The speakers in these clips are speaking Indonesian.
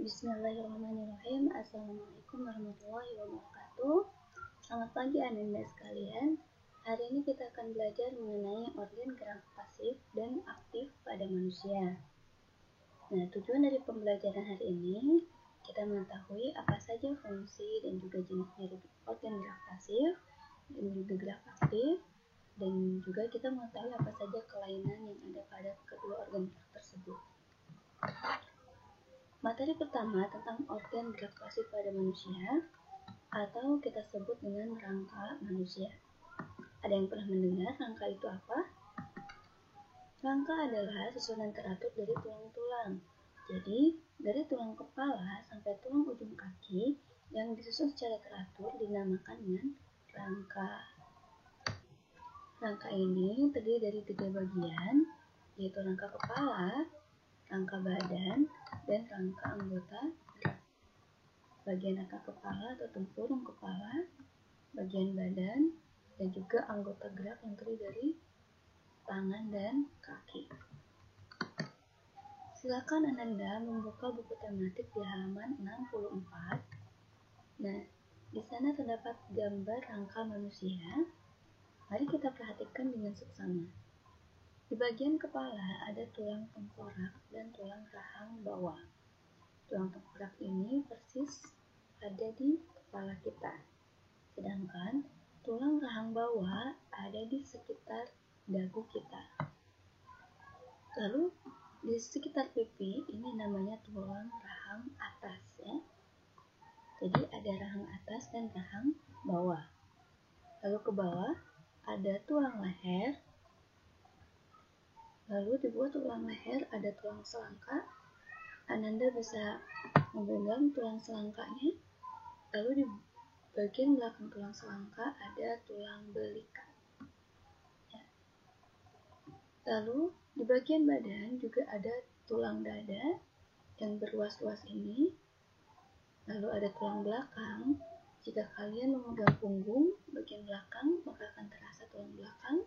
Bismillahirrahmanirrahim. Assalamualaikum warahmatullahi wabarakatuh. Selamat pagi Ananda sekalian. Hari ini kita akan belajar mengenai organ gerak pasif dan aktif pada manusia. Nah, tujuan dari pembelajaran hari ini kita mengetahui apa saja fungsi dan juga jenis dari organ gerak pasif dan juga gerak aktif, dan juga kita mengetahui apa saja kelainan yang ada pada kedua organ gerak tersebut. Materi pertama tentang organ gerak pasif pada manusia, atau kita sebut dengan rangka manusia. Ada yang pernah mendengar rangka itu apa? Rangka adalah susunan teratur dari tulang-tulang. Jadi, dari tulang kepala sampai tulang ujung kaki yang disusun secara teratur dinamakan dengan rangka. Rangka ini terdiri dari 3 bagian, yaitu rangka kepala, rangka badan, dan rangka anggota gerak. Bagian rangka kepala atau tempurung kepala, bagian badan, dan juga anggota gerak yang terdiri dari tangan dan kaki. Silakan Ananda membuka buku tematik di halaman 64. Nah, di sana terdapat gambar rangka manusia. Mari kita perhatikan dengan seksama. Di bagian kepala ada tulang tengkorak dan tulang rahang bawah. Tulang tengkorak ini persis ada di kepala kita. Sedangkan tulang rahang bawah ada di sekitar dagu kita. Lalu di sekitar pipi ini namanya tulang rahang atas ya. Jadi ada rahang atas dan rahang bawah. Lalu ke bawah ada tulang leher. Lalu di bawah tulang leher ada tulang selangka. Ananda bisa memegang tulang selangkanya. Lalu di bagian belakang tulang selangka ada tulang belikat. Ya. Lalu di bagian badan juga ada tulang dada yang berluas-luas ini. Lalu ada tulang belakang. Jika kalian memegang punggung bagian belakang, maka akan terasa tulang belakang.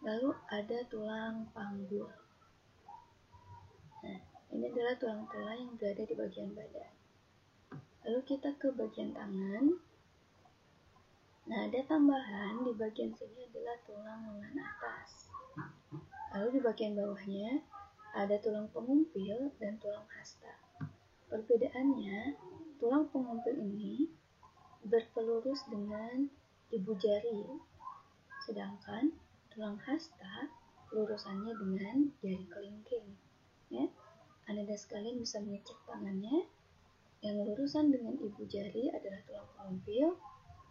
Lalu ada tulang panggul. Nah, ini adalah tulang-tulang yang berada di bagian badan. Lalu kita ke bagian tangan. Nah, ada tambahan di bagian sini adalah tulang lengan atas. Lalu di bagian bawahnya ada tulang pengumpil dan tulang hasta. Perbedaannya, tulang pengumpil ini berpelurus dengan ibu jari. Sedangkan tulang hasta lurusannya dengan jari kelingking. Ya, Anda sekalian bisa mengecek tangannya. Yang lurusan dengan ibu jari adalah tulang pengumpil,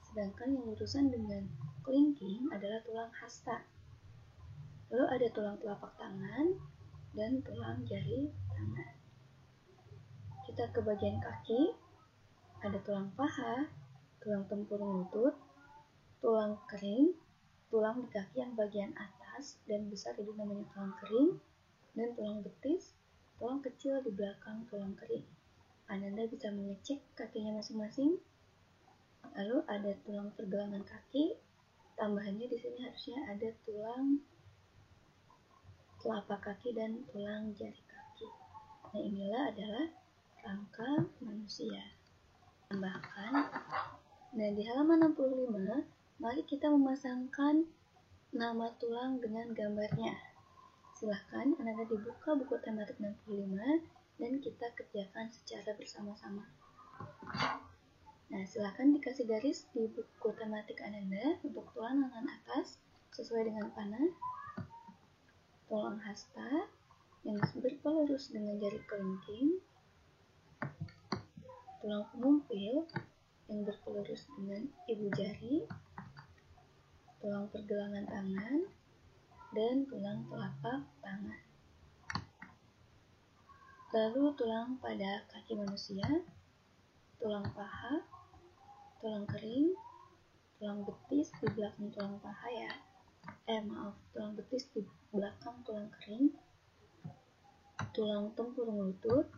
sedangkan yang lurusan dengan kelingking adalah tulang hasta. Lalu ada tulang telapak tangan dan tulang jari tangan. Kita ke bagian kaki, ada tulang paha, tulang tempurung lutut, tulang kering, tulang di kaki yang bagian atas dan besar itu namanya tulang kering, dan tulang betis, tulang kecil di belakang tulang kering. Ananda bisa mengecek kakinya masing-masing. Lalu ada tulang pergelangan kaki. Tambahannya di sini harusnya ada tulang telapak kaki dan tulang jari kaki. Nah, inilah adalah rangka manusia. Tambahkan. Nah, di halaman 65, mari kita memasangkan nama tulang dengan gambarnya. Silahkan Anda dibuka buku tematik 65 dan kita kerjakan secara bersama-sama. Nah, silahkan dikasih garis di buku tematik Anda untuk tulang lengan atas sesuai dengan panah, tulang hasta yang berpelurus dengan jari kelingking, tulang pengumpil yang berpelurus dengan ibu jari, tulang pergelangan tangan, dan tulang telapak tangan. Lalu tulang pada kaki manusia, tulang paha, tulang kering, tulang betis di belakang tulang paha ya. Tulang betis di belakang tulang kering, tulang tempurung lutut,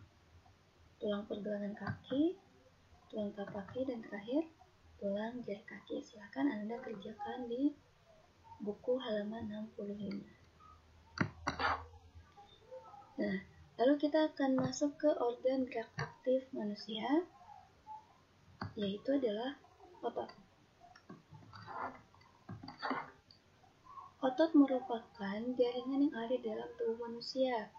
tulang pergelangan kaki, tulang telapak kaki, dan terakhir tulang jari kaki. Silakan Anda kerjakan di buku halaman 65. Nah, Lalu kita akan masuk ke organ gerak aktif manusia, yaitu adalah otot. Otot merupakan jaringan yang ada di dalam tubuh manusia,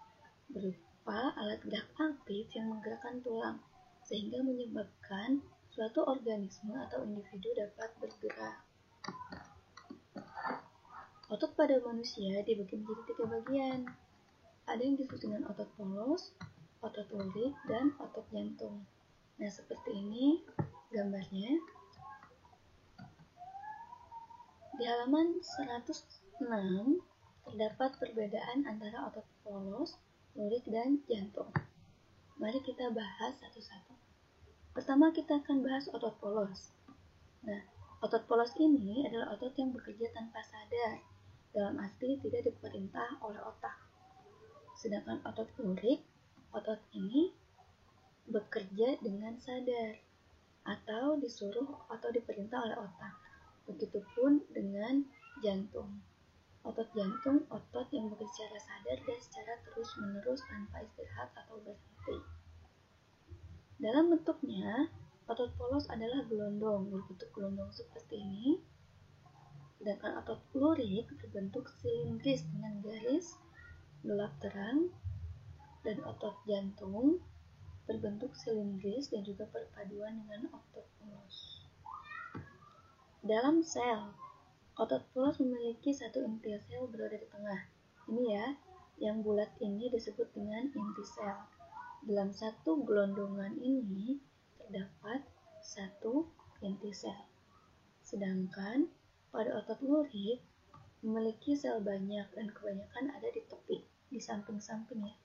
berupa alat gerak aktif yang menggerakkan tulang, sehingga menyebabkan suatu organisme atau individu dapat bergerak. Otot pada manusia dibagi menjadi 3 bagian. Ada yang disebut dengan otot polos, otot lurik, dan otot jantung. Nah, seperti ini gambarnya. Di halaman 106 terdapat perbedaan antara otot polos, lurik, dan jantung. Mari kita bahas satu-satu. Pertama kita akan bahas otot polos. Nah, otot polos ini adalah otot yang bekerja tanpa sadar, dalam arti tidak diperintah oleh otak. Sedangkan otot lurik, otot ini bekerja dengan sadar atau disuruh atau diperintah oleh otak. Begitupun dengan jantung. Otot jantung otot yang bekerja secara sadar dan secara terus-menerus tanpa istirahat atau berhenti. Dalam bentuknya, otot polos adalah gelondong, berbentuk gelondong seperti ini. Sedangkan otot lurik berbentuk silindris dengan garis gelap terang, dan otot jantung berbentuk silindris dan juga perpaduan dengan otot polos. Dalam sel, otot polos memiliki satu inti sel berada di tengah. Ini ya, yang bulat ini disebut dengan inti sel. Dalam satu gelondongan ini terdapat satu inti sel. Sedangkan pada otot lurik memiliki sel banyak dan kebanyakan ada di tepi, di samping-samping ya.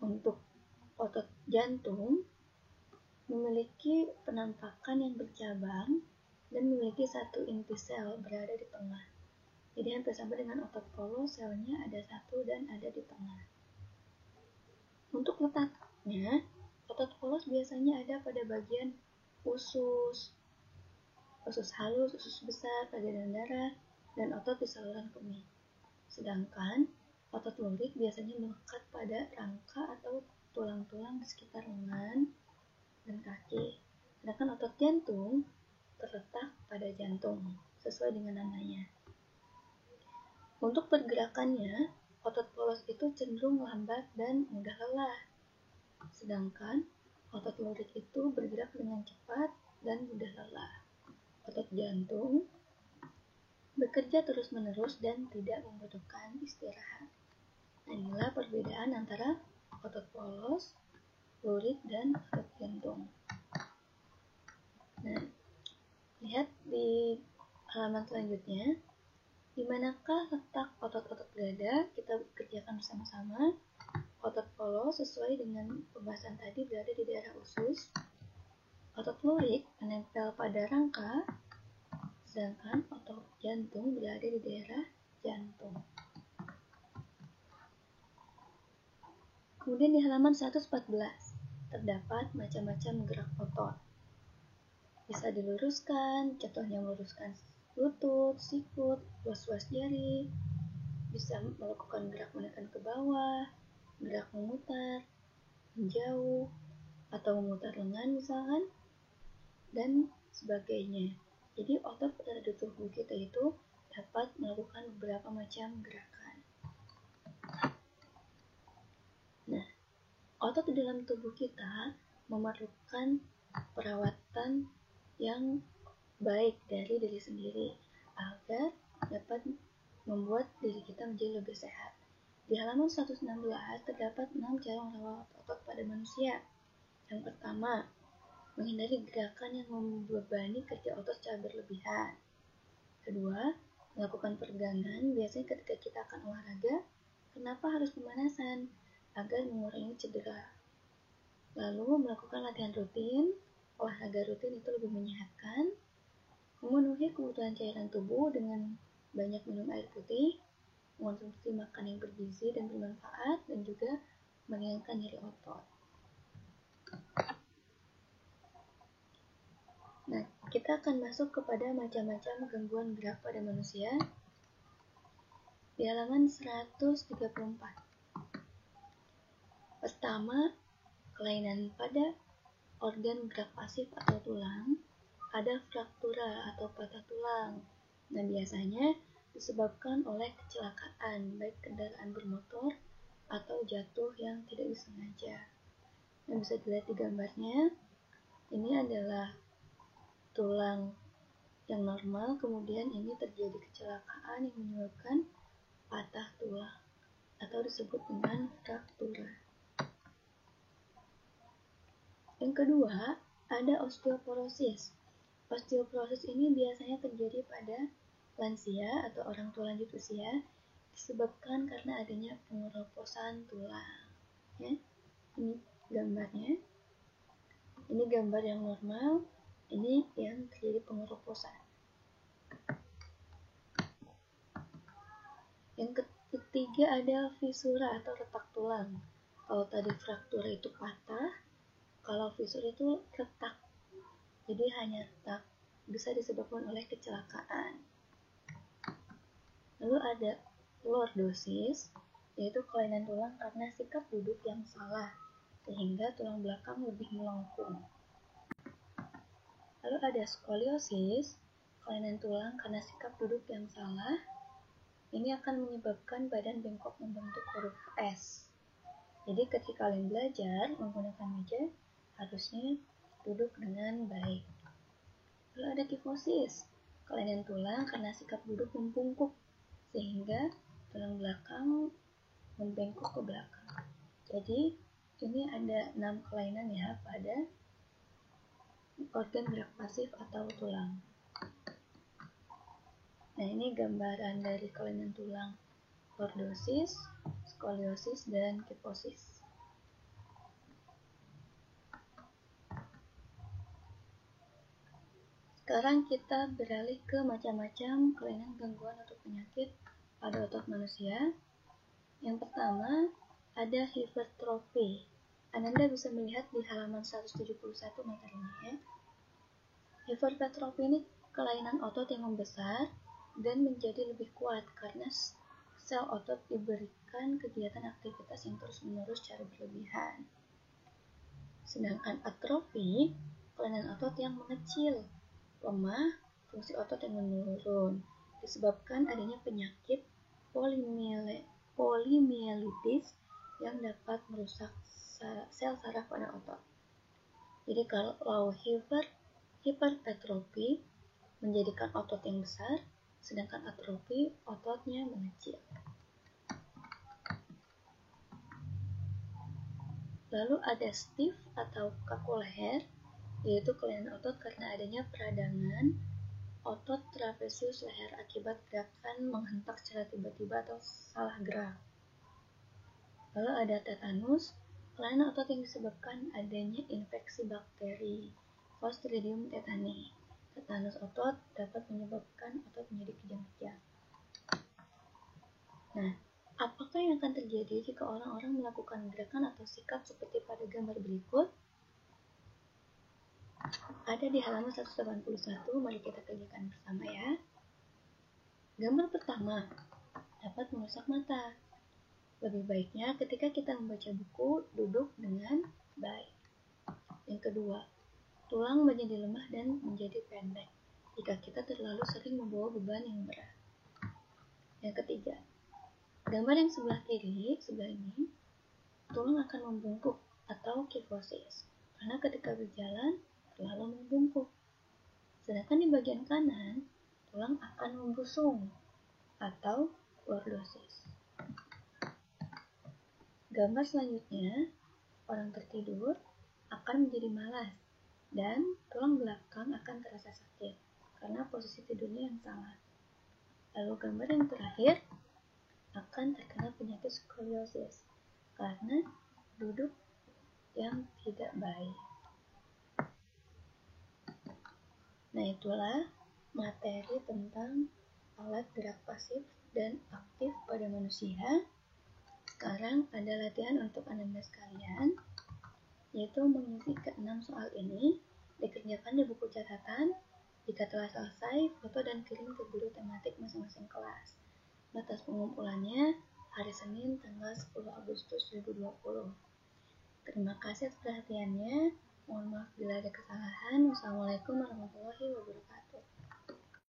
Untuk otot jantung memiliki penampakan yang bercabang dan memiliki satu inti sel berada di tengah. Jadi hampir sama dengan otot polos, selnya ada satu dan ada di tengah. Untuk letaknya, otot polos biasanya ada pada bagian usus halus, usus besar, peredaran darah, dan otot di saluran kemih. Sedangkan otot lurik biasanya melekat pada rangka atau tulang-tulang di sekitar lengan dan kaki. Sedangkan otot jantung terletak pada jantung, sesuai dengan namanya. Untuk pergerakannya, otot polos itu cenderung lambat dan mudah lelah. Sedangkan otot lurik itu bergerak dengan cepat dan mudah lelah. Otot jantung bekerja terus-menerus dan tidak membutuhkan istirahat. Nah, inilah perbedaan antara otot polos, lurik, dan otot jantung. Nah, lihat di halaman selanjutnya, di manakah letak otot-otot berada? Kita kerjakan bersama-sama. Otot polos sesuai dengan pembahasan tadi berada di daerah usus. Otot lurik menempel pada rangka, sedangkan otot jantung berada di daerah jantung. Kemudian di halaman 114 terdapat macam-macam gerak otot. Bisa diluruskan, contohnya meluruskan lutut, sikut, was-was jari. Bisa melakukan gerak menekan ke bawah, gerak memutar, menjauh, atau memutar lengan misalkan, dan sebagainya. Jadi otot pada tubuh kita itu dapat melakukan beberapa macam gerakan. Nah, otot di dalam tubuh kita memerlukan perawatan yang baik dari diri sendiri agar dapat membuat diri kita menjadi lebih sehat. Di halaman 116 terdapat 6 cara merawat otot pada manusia. Yang pertama, menghindari gerakan yang membebani kerja otot secara berlebihan. Kedua, melakukan peregangan. Biasanya ketika kita akan olahraga, kenapa harus pemanasan? Agar mengurangi cedera. Lalu melakukan latihan rutin. Olahraga rutin itu lebih menyehatkan. Memenuhi kebutuhan cairan tubuh dengan banyak minum air putih, mengonsumsi makan yang bergizi dan bermanfaat, dan juga meringankan nyeri otot. Nah, kita akan masuk kepada macam-macam gangguan gerak pada manusia di halaman 134. Pertama, kelainan pada organ gerak pasif atau tulang, ada fraktura atau patah tulang. Nah, biasanya disebabkan oleh kecelakaan, baik kendaraan bermotor atau jatuh yang tidak disengaja. Nah, bisa dilihat di gambarnya, ini adalah tulang yang normal, kemudian ini terjadi kecelakaan yang menyebabkan patah tulang atau disebut dengan fraktura. Yang kedua, ada osteoporosis. Osteoporosis ini biasanya terjadi pada lansia atau orang tua lanjut usia disebabkan karena adanya pengeroposan tulang. Ya, ini gambarnya. Ini gambar yang normal, ini yang terjadi pengeroposan. Yang ketiga ada fisura atau retak tulang. Kalau tadi fraktura itu patah, kalau fisura itu retak. Jadi hanya retak, bisa disebabkan oleh kecelakaan. Lalu ada lordosis, yaitu kelainan tulang karena sikap duduk yang salah, sehingga tulang belakang lebih melengkung. Lalu ada skoliosis, kelainan tulang karena sikap duduk yang salah. Ini akan menyebabkan badan bengkok membentuk huruf S. Jadi ketika kalian belajar menggunakan meja, harusnya duduk dengan baik. Lalu ada kifosis, kelainan tulang karena sikap duduk membungkuk, sehingga tulang belakang membengkok ke belakang. Jadi ini ada 6 kelainan ya pada organ gerak pasif atau tulang. Nah, ini gambaran dari kelainan tulang: lordosis, skoliosis, dan kifosis. Sekarang kita beralih ke macam-macam kelainan gangguan atau penyakit pada otot manusia. Yang pertama, ada hipertrofi. Ananda bisa melihat di halaman 171 materinya ya. Hipertrofi ini kelainan otot yang membesar dan menjadi lebih kuat karena sel otot diberikan kegiatan aktivitas yang terus-menerus secara berlebihan. Sedangkan atrofi, kelainan otot yang mengecil, lemah, fungsi otot yang menurun, disebabkan adanya penyakit polymyelitis yang dapat merusak sel saraf pada otot. Jadi kalau hipertrofi menjadikan otot yang besar, sedangkan atrofi ototnya mengecil. Lalu ada stiff atau kaku leher, yaitu kelainan otot karena adanya peradangan otot trapesius leher akibat gerakan menghentak secara tiba-tiba atau salah gerak. Lalu ada tetanus, kelainan otot yang disebabkan adanya infeksi bakteri Clostridium tetani. Tetanus otot dapat menyebabkan otot menjadi kejang-kejang. Nah, apakah yang akan terjadi jika orang-orang melakukan gerakan atau sikap seperti pada gambar berikut? Ada di halaman 181, mari kita kerjakan bersama ya. Gambar pertama, dapat merusak mata. Lebih baiknya ketika kita membaca buku, duduk dengan baik. Yang kedua, tulang menjadi lemah dan menjadi pendek jika kita terlalu sering membawa beban yang berat. Yang ketiga, gambar yang sebelah kiri, sebelah ini, tulang akan membungkuk atau kifosis karena ketika berjalan terlalu membungkuk. Sedangkan di bagian kanan, tulang akan membusung atau lordosis. Gambar selanjutnya, orang tertidur akan menjadi malas dan tulang belakang akan terasa sakit karena posisi tidurnya yang salah. Lalu gambar yang terakhir akan terkena penyakit skoliosis karena duduk yang tidak baik. Nah, itulah materi tentang alat gerak pasif dan aktif pada manusia. Sekarang ada latihan untuk Anda sekalian, yaitu mengisi ke-6 soal ini, dikerjakan di buku catatan. Jika telah selesai, foto dan kirim ke guru tematik masing-masing kelas. Batas pengumpulannya hari Senin tanggal 10 Agustus 2020. Terima kasih atas perhatiannya. Mohon maaf bila ada kesalahan. Wassalamualaikum warahmatullahi wabarakatuh.